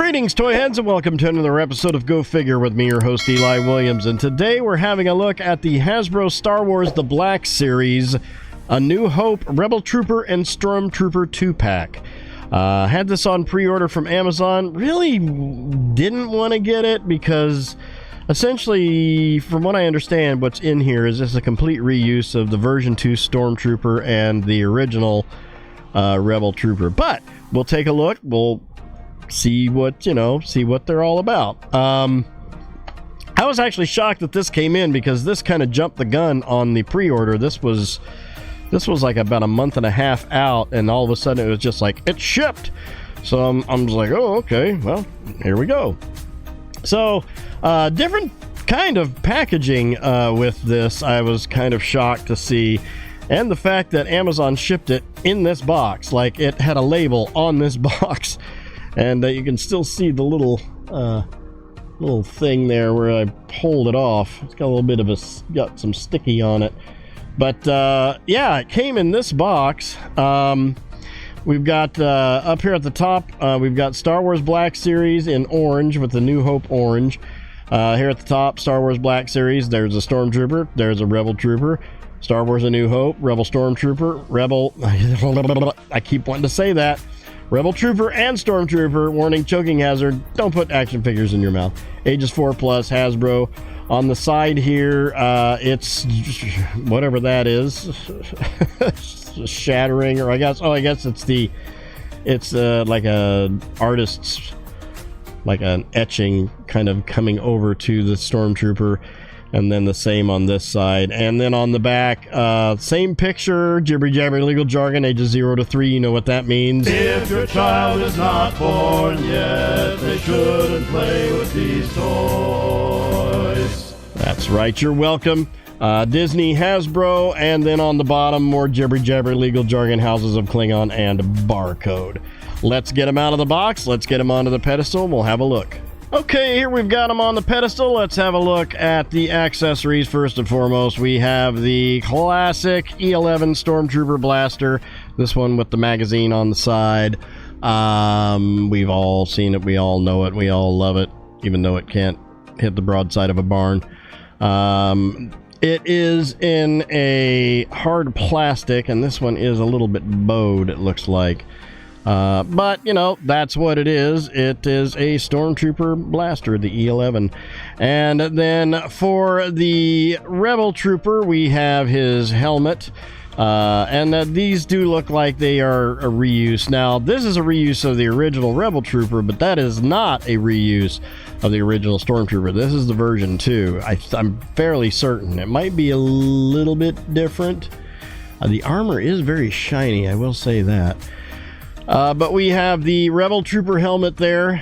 Greetings, toy heads, and welcome to another episode of Go Figure with me, your host, Eli Williams. And today we're having a look at the Hasbro Star Wars The Black Series, A New Hope, Rebel Trooper, and Stormtrooper 2-pack. Had this on pre-order from Amazon. Really didn't want to get it because essentially, from what I understand, what's in here is just a complete reuse of the version 2 Stormtrooper and the original Rebel Trooper. But we'll take a look. We'll see what they're all about. I was actually shocked that this came in because this kind of jumped the gun on the pre-order. This was like about a month and a half out, and all of a sudden it was just like, it's shipped. So I'm just like, oh, okay, well, here we go. So different kind of packaging with this. I was kind of shocked to see, and the fact that Amazon shipped it in this box, like it had a label on this box. And you can still see the little thing there where I pulled it off. It's got a little bit of got some sticky on it. But yeah, it came in this box. We've got up here at the top, we've got Star Wars Black Series in orange with the New Hope orange. Here at the top, Star Wars Black Series, there's a Stormtrooper, there's a Rebel Trooper. Star Wars A New Hope, Rebel Stormtrooper, Rebel... I keep wanting to say that. Rebel Trooper and Stormtrooper. Warning, choking hazard. Don't put action figures in your mouth. Ages 4+, Hasbro. On the side here, it's whatever that is. Shattering, or I guess it's like a artist's, like an etching kind of coming over to the Stormtrooper. And then the same on this side. And then on the back, same picture, jibber jabber legal jargon, ages 0 to 3, you know what that means. If your child is not born yet, they shouldn't play with these toys. That's right, you're welcome. Disney, Hasbro, and then on the bottom, more jibber jabber legal jargon, Houses of Klingon, and barcode. Let's get them out of the box, let's get them onto the pedestal, and we'll have a look. Okay, here we've got them on the pedestal. Let's have a look at the accessories. First and foremost, we have the classic E11 Stormtrooper blaster. This one with the magazine on the side. We've all seen it. We all know it. We all love it, even though it can't hit the broadside of a barn. It is in a hard plastic, and this one is a little bit bowed, it looks like. But, you know, that's what it is. It is a Stormtrooper blaster, the E11. And then for the Rebel Trooper, we have his helmet. And these do look like they are a reuse. Now, this is a reuse of the original Rebel Trooper, but that is not a reuse of the original Stormtrooper. This is the version 2. I'm fairly certain. It might be a little bit different. The armor is very shiny, I will say that. But we have the Rebel Trooper helmet there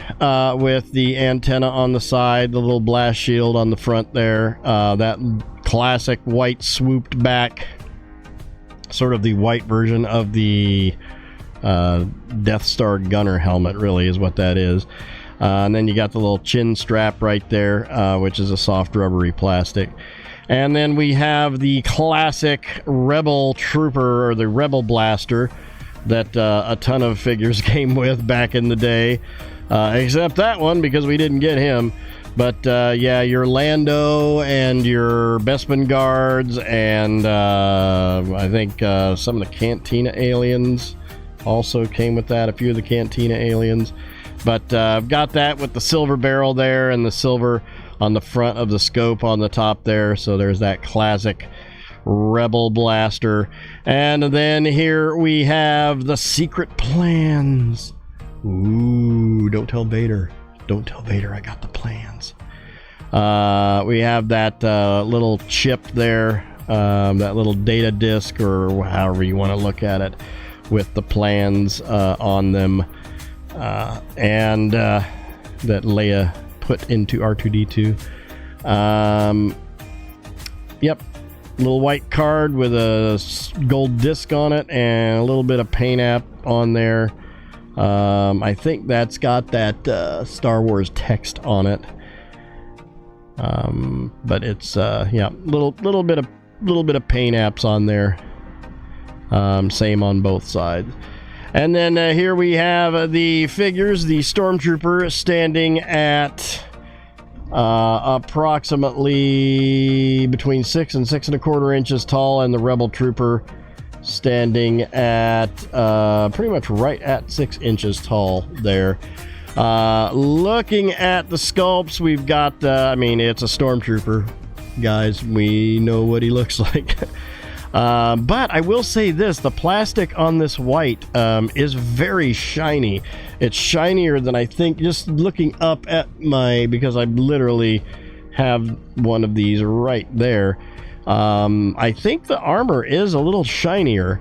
with the antenna on the side, the little blast shield on the front there, that classic white swooped back, sort of the white version of the Death Star gunner helmet, really is what that is. And then you got the little chin strap right there, which is a soft rubbery plastic. And then we have the classic Rebel Trooper, or the Rebel Blaster, that a ton of figures came with back in the day, except that one because we didn't get him. But yeah, your Lando and your Bespin guards, and I think some of the Cantina aliens also came with that, a few of the Cantina aliens. But I've got that with the silver barrel there and the silver on the front of the scope on the top there, so there's that classic Rebel blaster. And then here we have the secret plans. Ooh, don't tell Vader. Don't tell Vader I got the plans. We have that little chip there, that little data disc, or however you want to look at it, with the plans on them, and that Leia put into R2-D2. Yep. Little white card with a gold disc on it and a little bit of paint app on there. I think that's got that Star Wars text on it. But it's yeah, little bit of paint apps on there. Same on both sides. And then here we have the figures. The Stormtrooper standing at approximately between 6 and 6 1/4 inches tall, and the Rebel Trooper standing at pretty much right at 6 inches tall there. Looking at the sculpts, we've got, I mean, it's a Stormtrooper, guys. We know what he looks like. But I will say this, the plastic on this white is very shiny. It's shinier than I think, just looking up at because I literally have one of these right there. I think the armor is a little shinier.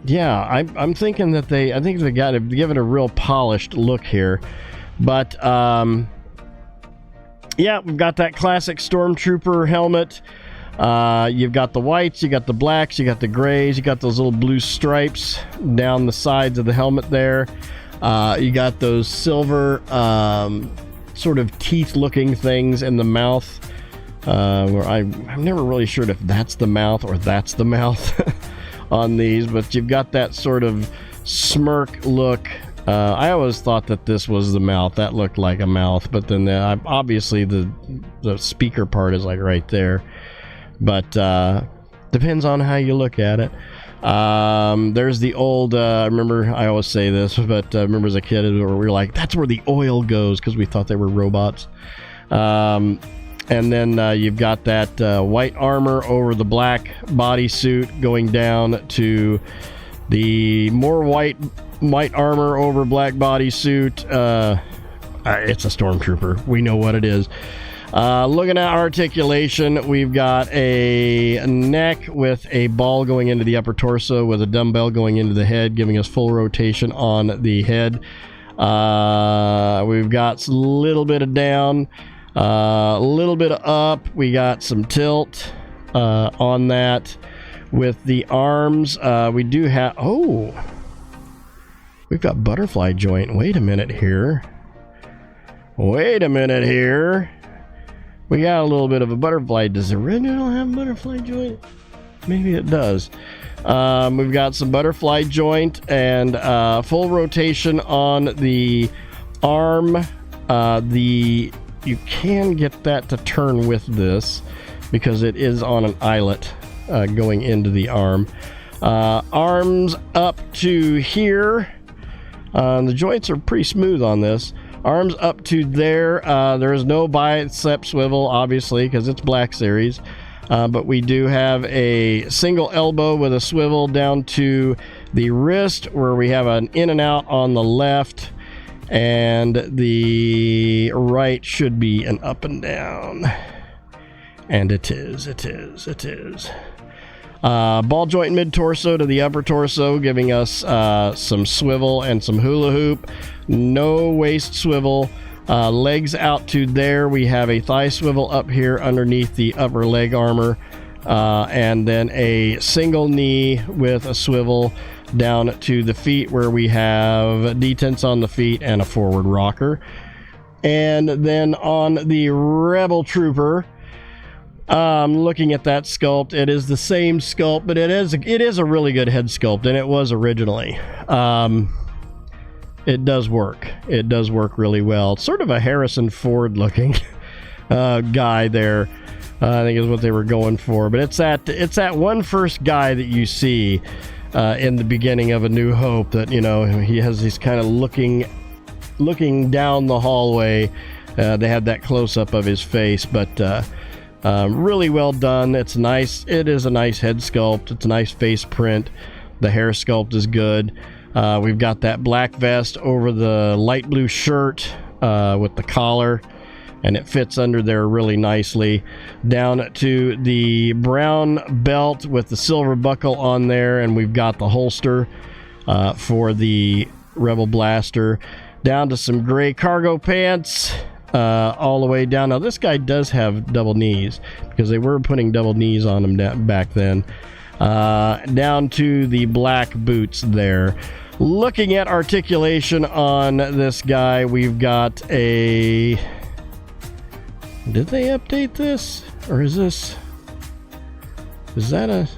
Yeah, I'm thinking that I think they got to give it a real polished look here. But, yeah, we've got that classic Stormtrooper helmet. You've got the whites, you got the blacks, you got the grays, you got those little blue stripes down the sides of the helmet there. You got those silver sort of teeth-looking things in the mouth. Where I'm never really sure if that's the mouth or that's the mouth on these, but you've got that sort of smirk look. I always thought that this was the mouth. That looked like a mouth, but then obviously the speaker part is like right there. But depends on how you look at it. There's the old, I remember, I always say this, but I remember as a kid we were like, that's where the oil goes, because we thought they were robots. And then you've got that white armor over the black bodysuit going down to the more white armor over black bodysuit. It's a Stormtrooper. We know what it is. Looking at articulation, we've got a neck with a ball going into the upper torso with a dumbbell going into the head, giving us full rotation on the head. We've got a little bit of down, a little bit of up. We got some tilt on that. With the arms, we do have... Oh! We've got butterfly joint. Wait a minute here. We got a little bit of a butterfly. Does the original have butterfly joint? Maybe it does. We've got some butterfly joint and full rotation on the arm. You can get that to turn with this because it is on an eyelet going into the arm. Arms up to here. The joints are pretty smooth on this. Arms up to there. There is no bicep swivel, obviously, because it's Black Series. But we do have a single elbow with a swivel down to the wrist, where we have an in and out on the left. And the right should be an up and down. And it is. Ball joint mid-torso to the upper torso, giving us some swivel and some hula hoop. No waist swivel. Legs out to there. We have a thigh swivel up here underneath the upper leg armor. And then a single knee with a swivel down to the feet, where we have detents on the feet and a forward rocker. And then on the Rebel Trooper, looking at that sculpt, it is the same sculpt, but it is a really good head sculpt, and it was originally. It does work. It does work really well. It's sort of a Harrison Ford looking guy there. I think is what they were going for. But it's that one first guy that you see in the beginning of A New Hope that, you know, he has these kind of looking down the hallway. They had that close up of his face, but really well done. It's nice. It is a nice head sculpt. It's a nice face print. The hair sculpt is good. We've got that black vest over the light blue shirt with the collar, and it fits under there really nicely. Down to the brown belt with the silver buckle on there, and we've got the holster for the Rebel Blaster. Down to some gray cargo pants. All the way down. Now this guy does have double knees, because they were putting double knees on him back then. Down to the black boots there. Looking at articulation on this guy, we've got a... Did they update this? Or is that a...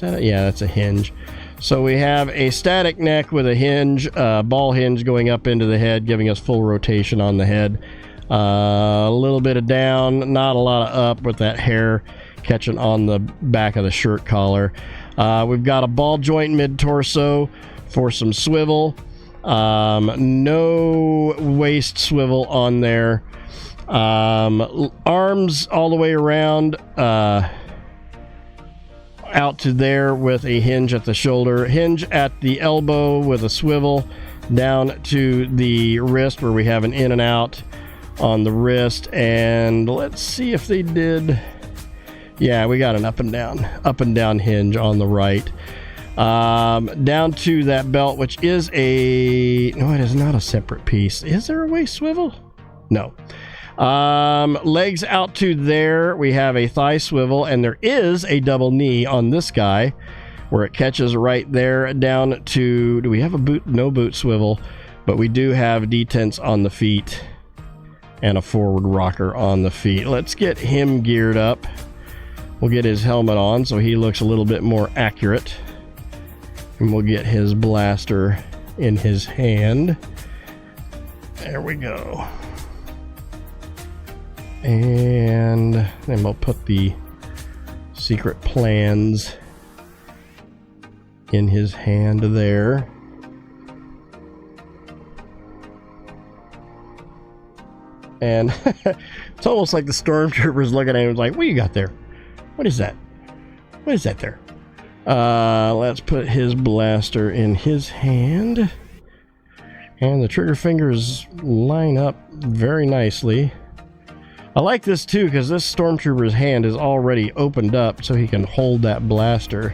Yeah, that's a hinge. So we have a static neck with a hinge, ball hinge going up into the head, giving us full rotation on the head. A little bit of down, not a lot of up with that hair catching on the back of the shirt collar. We've got a ball joint mid-torso for some swivel. No waist swivel on there. Arms all the way around, out to there with a hinge at the shoulder, hinge at the elbow with a swivel down to the wrist where we have an in and out on the wrist. And let's see if they did. Yeah, we got an up and down hinge on the right. Down to that belt, which is no, it is not a separate piece. Is there a waist swivel? No. Legs out to there, we have a thigh swivel, and there is a double knee on this guy where it catches right there down to, do we have a boot? No boot swivel, but we do have detents on the feet and a forward rocker on the feet. Let's get him geared up. We'll get his helmet on so he looks a little bit more accurate, and we'll get his blaster in his hand. There we go. And then we'll put the secret plans in his hand there. And it's almost like the Stormtroopers looking at him like, what you got there? What is that? What is that there? Let's put his blaster in his hand. And the trigger fingers line up very nicely. I like this too because this Stormtrooper's hand is already opened up so he can hold that blaster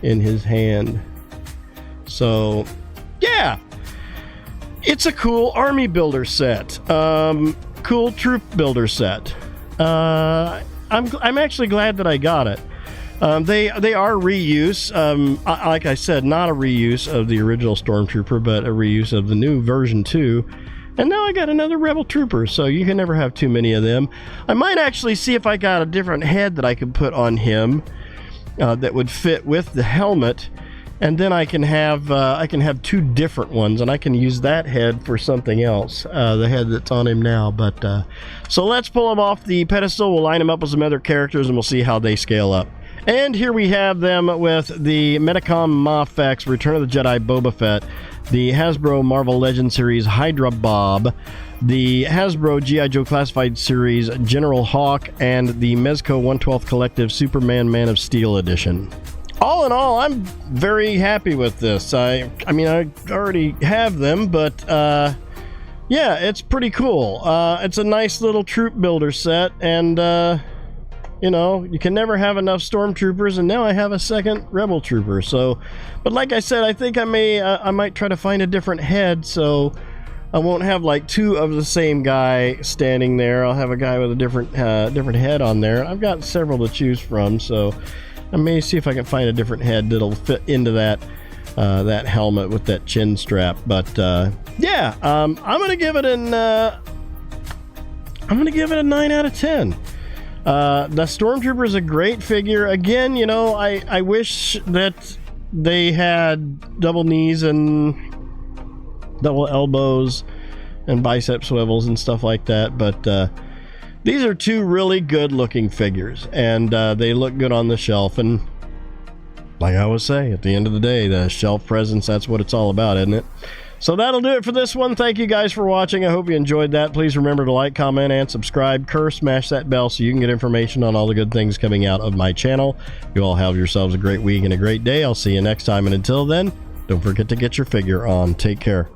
in his hand. So, yeah, it's a cool army builder set. Cool troop builder set. I'm actually glad that I got it. They are reuse. Like I said, not a reuse of the original Stormtrooper, but a reuse of the new version 2. And now I got another Rebel Trooper, so you can never have too many of them. I might actually see if I got a different head that I could put on him that would fit with the helmet, and then I can have two different ones, and I can use that head for something else, the head that's on him now. But so let's pull him off the pedestal. We'll line him up with some other characters, and we'll see how they scale up. And here we have them with the Metacom Mafex Return of the Jedi Boba Fett, the Hasbro Marvel Legends Series Hydra Bob, the Hasbro G.I. Joe Classified Series General Hawk, and the Mezco 1/12 Collective Superman Man of Steel Edition. All in all, I'm very happy with this. I mean, I already have them, but yeah, it's pretty cool. It's a nice little troop builder set, and you know, you can never have enough Stormtroopers, and now I have a second Rebel Trooper. So, but like I said, I think I might try to find a different head, so I won't have like two of the same guy standing there. I'll have a guy with a different head on there. I've got several to choose from, so I may see if I can find a different head that'll fit into that helmet with that chin strap. But yeah, I'm gonna give it a 9 out of 10. The Stormtrooper is a great figure. Again, you know, I wish that they had double knees and double elbows and bicep swivels and stuff like that, but these are two really good looking figures, and they look good on the shelf. And like I always say, at the end of the day, the shelf presence, that's what it's all about, isn't it? So that'll do it for this one. Thank you guys for watching. I hope you enjoyed that. Please remember to like, comment, and subscribe. Smash that bell so you can get information on all the good things coming out of my channel. You all have yourselves a great week and a great day. I'll see you next time, and until then, don't forget to get your figure on. Take care.